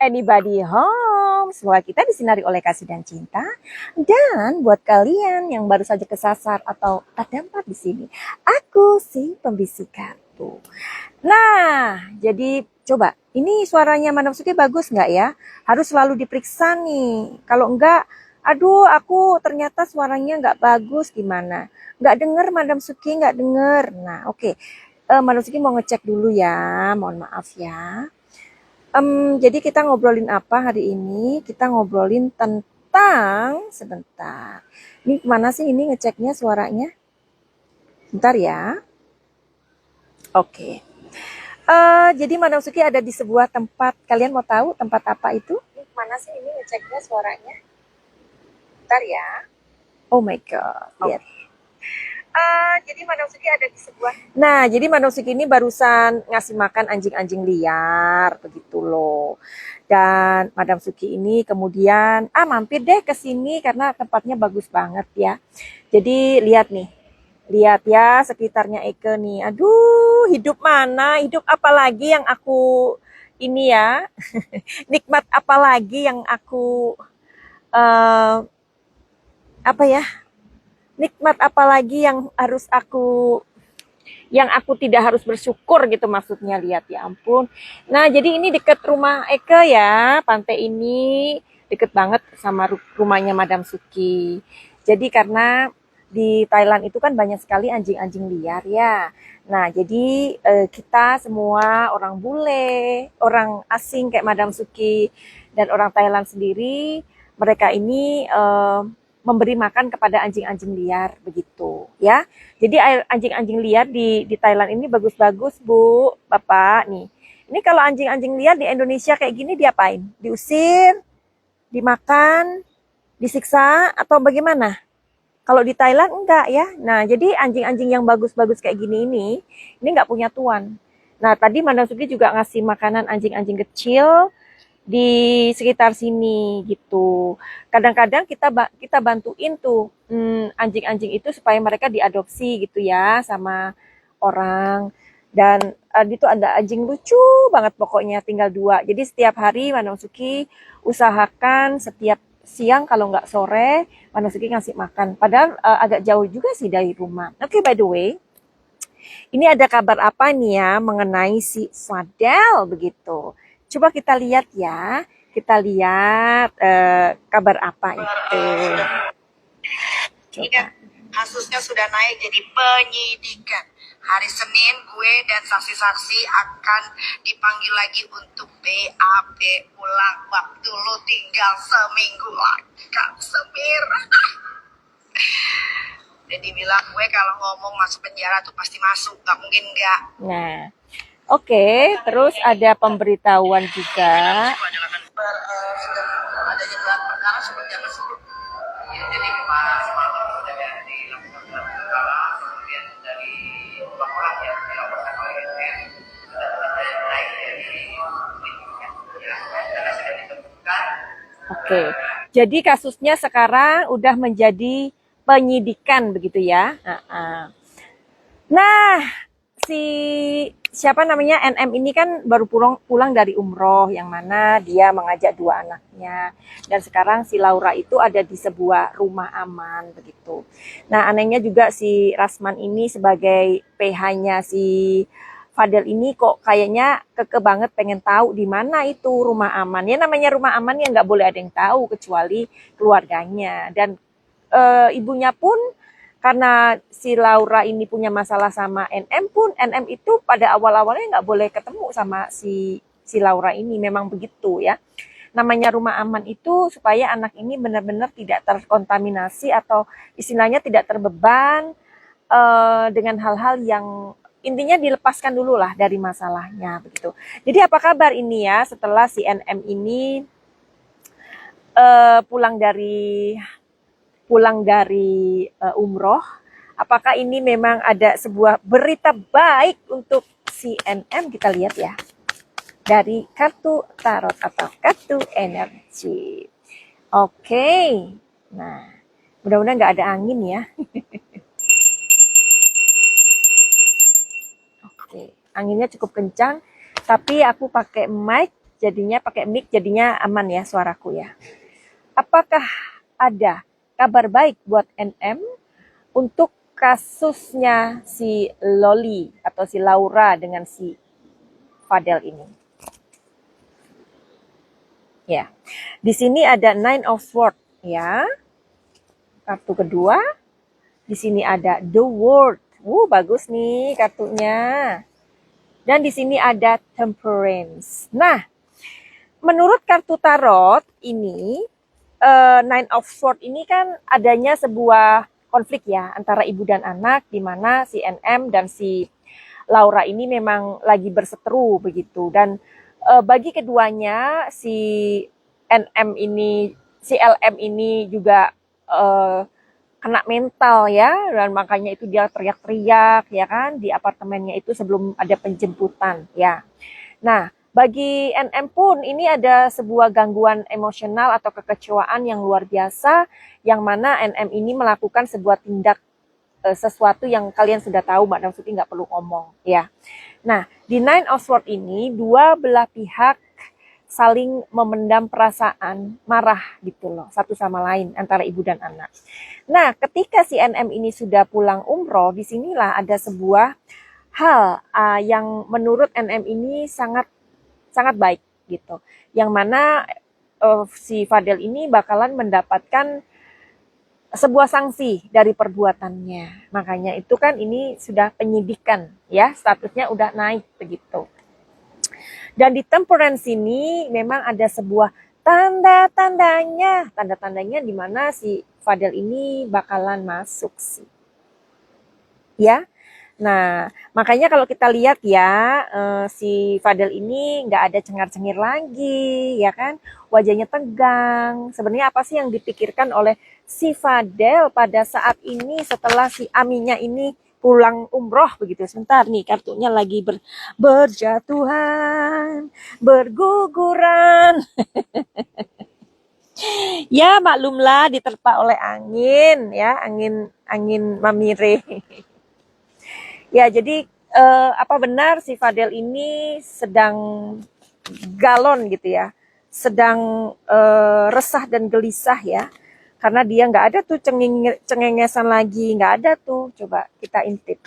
Anybody home? Semoga kita disinari oleh kasih dan cinta. Dan buat kalian yang baru saja kesasar atau terdampak di sini, aku si pembisik kartu. Nah, jadi coba, ini suaranya Madam Suki bagus nggak ya? Harus selalu diperiksa nih. Kalau enggak, aduh aku ternyata suaranya nggak bagus gimana? Nggak denger Madam Suki, nggak denger. Nah, oke. Madam Suki mau ngecek dulu ya, mohon maaf ya. Jadi kita ngobrolin apa hari ini? Kita ngobrolin tentang, sebentar. Ini mana sih ini ngeceknya suaranya? Bentar ya. Oke. Jadi Madam Suki ada di sebuah tempat. Kalian mau tahu tempat apa itu? Ini mana sih ini ngeceknya suaranya? Bentar ya. Oh my god. Lihat. Jadi Madam Suki ada di sebuah. Nah, jadi Madam Suki ini barusan ngasih makan anjing-anjing liar, begitu loh. Dan Madam Suki ini kemudian mampir deh ke sini karena tempatnya bagus banget ya. Jadi lihat nih, lihat ya sekitarnya Eke nih. Aduh, hidup mana? Hidup apa lagi yang aku ini ya? Nikmat apa lagi yang aku apa ya? Nikmat apalagi yang harus yang aku tidak harus bersyukur gitu maksudnya, lihat ya ampun. Nah, jadi ini deket rumah Eke ya, pantai ini deket banget sama rumahnya Madam Suki. Jadi karena di Thailand itu kan banyak sekali anjing-anjing liar ya. Nah, jadi kita semua orang bule, orang asing kayak Madam Suki dan orang Thailand sendiri, mereka ini memberi makan kepada anjing-anjing liar begitu ya. Jadi anjing-anjing liar di Thailand ini bagus-bagus Bu, Bapak nih. Ini kalau anjing-anjing liar di Indonesia kayak gini diapain? Diusir, dimakan, disiksa atau bagaimana? Kalau di Thailand enggak ya. Nah, jadi anjing-anjing yang bagus-bagus kayak gini ini enggak punya tuan. Nah, tadi Madam Suki juga ngasih makanan anjing-anjing kecil di sekitar sini gitu. Kadang-kadang kita bantuin tuh anjing-anjing itu supaya mereka diadopsi gitu ya sama orang. Dan itu ada anjing lucu banget pokoknya, tinggal 2. Jadi setiap hari Madam Suki usahakan setiap siang kalau nggak sore Madam Suki ngasih makan. Padahal agak jauh juga sih dari rumah. Oke, by the way, ini ada kabar apa nih ya mengenai si Fadel begitu. Coba kita lihat ya. Kita lihat kabar apa itu. Ini kan kasusnya sudah naik jadi penyidikan. Hari Senin gue dan saksi-saksi akan dipanggil lagi untuk BAP ulang. Waktu lu tinggal seminggu lagi, Kang Semir. Jadi bilang gue kalau ngomong masuk penjara tuh pasti masuk, gak mungkin enggak. Nah, oke, terus ada pemberitahuan juga. Sudah ada gelar perkara seperti apa sih? Ya, jadi kemarin semalam sudah dilakukan gelar perkara, kemudian dari laporan yang dilaporkan oleh NM sudah naik dari penyidikan. Ya, karena sudah ditemukan. Oke, jadi kasusnya sekarang udah menjadi penyidikan begitu ya. Nah, si siapa namanya NM ini kan baru pulang dari umroh, yang mana dia mengajak 2 anaknya, dan sekarang si Laura itu ada di sebuah rumah aman begitu. Nah, anehnya juga si Rasman ini sebagai PH-nya si Fadel ini kok kayaknya keke banget pengen tahu di mana itu rumah aman. Ya namanya rumah aman ya nggak boleh ada yang tahu kecuali keluarganya. Dan ibunya pun karena si Laura ini punya masalah sama NM pun, NM itu pada awal-awalnya nggak boleh ketemu sama si Laura ini, memang begitu ya. Namanya rumah aman itu supaya anak ini benar-benar tidak terkontaminasi atau istilahnya tidak terbeban dengan hal-hal yang intinya dilepaskan dulu lah dari masalahnya begitu. Jadi apa kabar ini ya setelah si NM ini pulang dari umroh, apakah ini memang ada sebuah berita baik untuk si NM? Kita lihat ya dari kartu tarot atau kartu energi. Oke, nah mudah-mudahan nggak ada angin ya. Oke, anginnya cukup kencang, tapi aku pakai mic jadinya pakai mic jadinya aman ya suaraku ya. Apakah ada kabar baik buat NM untuk kasusnya si Loli atau si Laura dengan si Fadel ini? Ya, di sini ada Nine of Swords ya. Kartu kedua, di sini ada The World. Bagus nih kartunya. Dan di sini ada Temperance. Nah, menurut kartu tarot ini, Nine of Swords ini kan adanya sebuah konflik ya antara ibu dan anak, di mana si NM dan si Laura ini memang lagi berseteru begitu. Dan bagi keduanya si NM ini, si LM ini juga kena mental ya, dan makanya itu dia teriak-teriak ya kan di apartemennya itu sebelum ada penjemputan ya. Nah, bagi NM pun ini ada sebuah gangguan emosional atau kekecewaan yang luar biasa, yang mana NM ini melakukan sebuah tindak sesuatu yang kalian sudah tahu, Mbak Suti nggak perlu ngomong ya. Nah, di Nine of Swords ini dua belah pihak saling memendam perasaan marah gitu loh, satu sama lain antara ibu dan anak. Nah, ketika si NM ini sudah pulang umroh, disinilah ada sebuah hal yang menurut NM ini sangat baik gitu. Yang mana si Fadel ini bakalan mendapatkan sebuah sanksi dari perbuatannya. Makanya itu kan ini sudah penyidikan ya, statusnya udah naik begitu. Dan di Temperance ini memang ada sebuah tanda-tandanya di mana si Fadel ini bakalan masuk sih. Ya. Nah, makanya kalau kita lihat ya, si Fadel ini nggak ada cengar-cengir lagi, ya kan? Wajahnya tegang. Sebenarnya apa sih yang dipikirkan oleh si Fadel pada saat ini setelah si Aminya ini pulang umroh begitu? Sebentar nih, kartunya lagi berjatuhan, berguguran. Ya maklumlah diterpa oleh angin, ya angin mamire. Ya, jadi apa benar si Fadel ini sedang galon gitu ya, sedang resah dan gelisah ya, karena dia nggak ada tuh cengengesan lagi, nggak ada tuh. Coba kita intip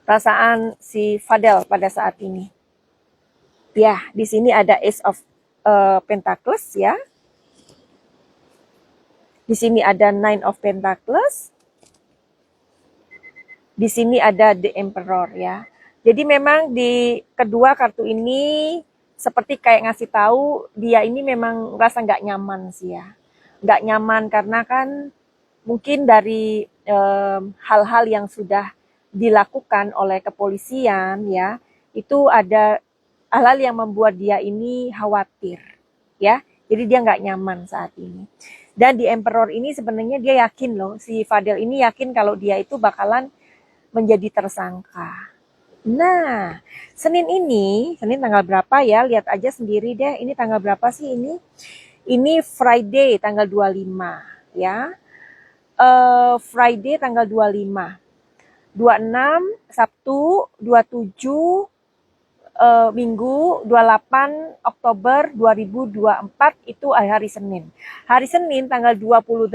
perasaan si Fadel pada saat ini. Ya, di sini ada Ace of Pentacles ya, di sini ada Nine of Pentacles. Di sini ada The Emperor ya. Jadi memang di kedua kartu ini seperti kayak ngasih tahu dia ini memang rasa nggak nyaman sih ya. Nggak nyaman karena kan mungkin dari hal-hal yang sudah dilakukan oleh kepolisian ya. Itu ada hal-hal yang membuat dia ini khawatir ya. Jadi dia nggak nyaman saat ini. Dan di Emperor ini sebenarnya dia yakin loh, si Fadel ini yakin kalau dia itu bakalan menjadi tersangka. Nah, Senin tanggal berapa ya? Lihat aja sendiri deh. Ini tanggal berapa sih ini? Ini Friday tanggal 25 ya. Friday tanggal 25. 26 Sabtu, 27 Minggu, 28 Oktober 2024 itu hari Senin. Hari Senin tanggal 28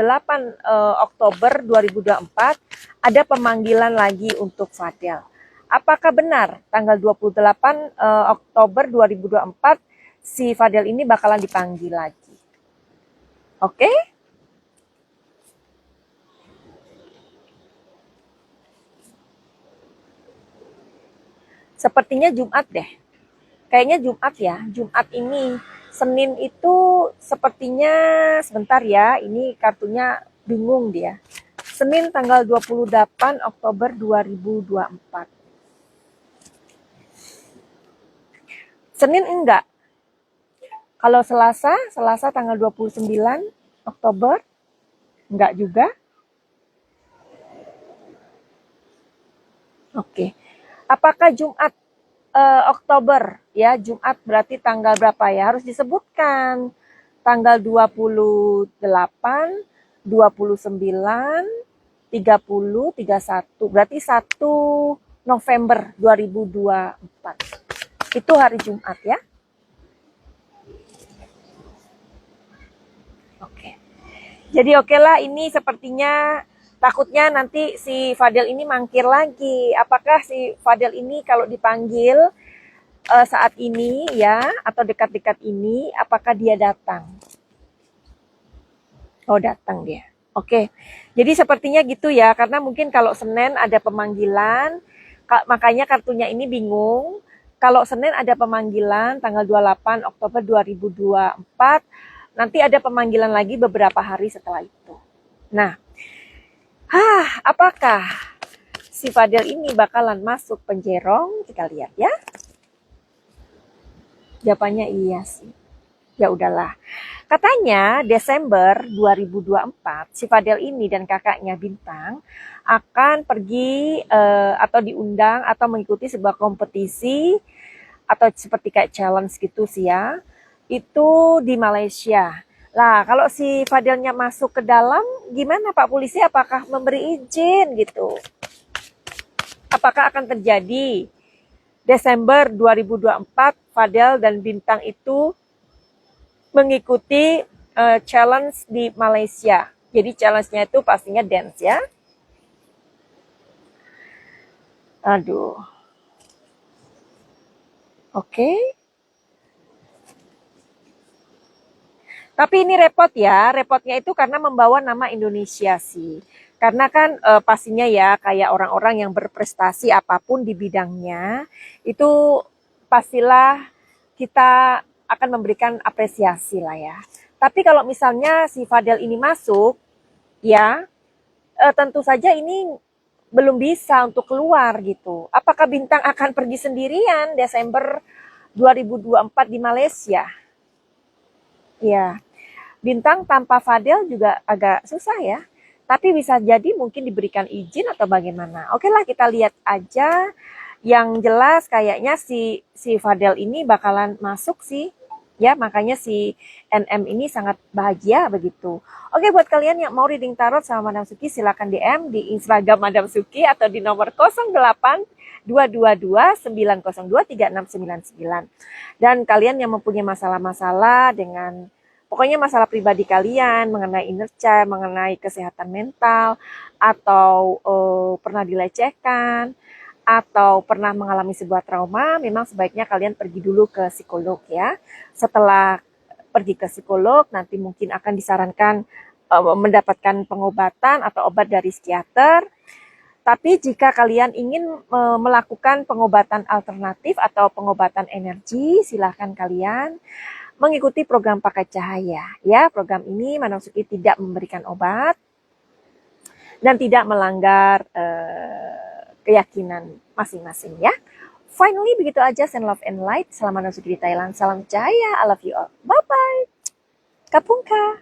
Oktober 2024 ada pemanggilan lagi untuk Fadel. Apakah benar tanggal 28 Oktober 2024 si Fadel ini bakalan dipanggil lagi? Oke? Sepertinya Jumat deh. Kayaknya Jumat ya. Jumat ini. Senin itu sepertinya sebentar ya. Ini kartunya bingung dia. Senin tanggal 28 Oktober 2024. Senin enggak. Kalau Selasa tanggal 29 Oktober enggak juga. Oke. Apakah Jumat Oktober ya? Jumat berarti tanggal berapa ya? Harus disebutkan. Tanggal 28, 29, 30, 31. Berarti 1 November 2024. Itu hari Jumat ya. Jadi oke lah, ini sepertinya takutnya nanti si Fadel ini mangkir lagi. Apakah si Fadel ini kalau dipanggil saat ini ya atau dekat-dekat ini, apakah dia datang? Oh, datang dia. Oke. Jadi sepertinya gitu ya, karena mungkin kalau Senin ada pemanggilan, makanya kartunya ini bingung. Kalau Senin ada pemanggilan tanggal 28 Oktober 2024, nanti ada pemanggilan lagi beberapa hari setelah itu. Nah, apakah si Fadel ini bakalan masuk penjerong? Kita lihat ya. Jawabannya iya sih. Ya udahlah. Katanya Desember 2024 si Fadel ini dan kakaknya Bintang akan pergi atau diundang atau mengikuti sebuah kompetisi atau seperti kayak challenge gitu sih ya. Itu di Malaysia. Lah, kalau si Fadelnya masuk ke dalam, gimana Pak Polisi? Apakah memberi izin gitu? Apakah akan terjadi Desember 2024 Fadel dan Bintang itu mengikuti challenge di Malaysia. Jadi challenge-nya itu pastinya dance ya. Aduh. Oke. Tapi ini repot ya. Repotnya itu karena membawa nama Indonesia sih. Karena kan pastinya ya kayak orang-orang yang berprestasi apapun di bidangnya, itu pastilah kita akan memberikan apresiasi lah ya. Tapi kalau misalnya si Fadel ini masuk, ya tentu saja ini belum bisa untuk keluar gitu. Apakah Bintang akan pergi sendirian Desember 2024 di Malaysia? Ya, Bintang tanpa Fadel juga agak susah ya. Tapi bisa jadi mungkin diberikan izin atau bagaimana. Oke lah, kita lihat aja. Yang jelas kayaknya si Fadel ini bakalan masuk sih. Ya, makanya si NM ini sangat bahagia begitu. Oke, buat kalian yang mau reading tarot sama Madam Suki, silakan DM di Instagram Madam Suki atau di nomor 08 222 902 3699. Dan kalian yang mempunyai masalah-masalah dengan pokoknya masalah pribadi kalian mengenai inner child, mengenai kesehatan mental, atau pernah dilecehkan, atau pernah mengalami sebuah trauma, memang sebaiknya kalian pergi dulu ke psikolog ya. Setelah pergi ke psikolog, nanti mungkin akan disarankan mendapatkan pengobatan atau obat dari psikiater. Tapi jika kalian ingin melakukan pengobatan alternatif atau pengobatan energi, silahkan kalian mengikuti program pakai cahaya. Ya, program ini Madam Suki tidak memberikan obat dan tidak melanggar keyakinan masing-masing ya. Finally, begitu aja. Send love and light. Salam Madam Suki di Thailand. Salam cahaya. I love you all. Bye-bye. Kapungka.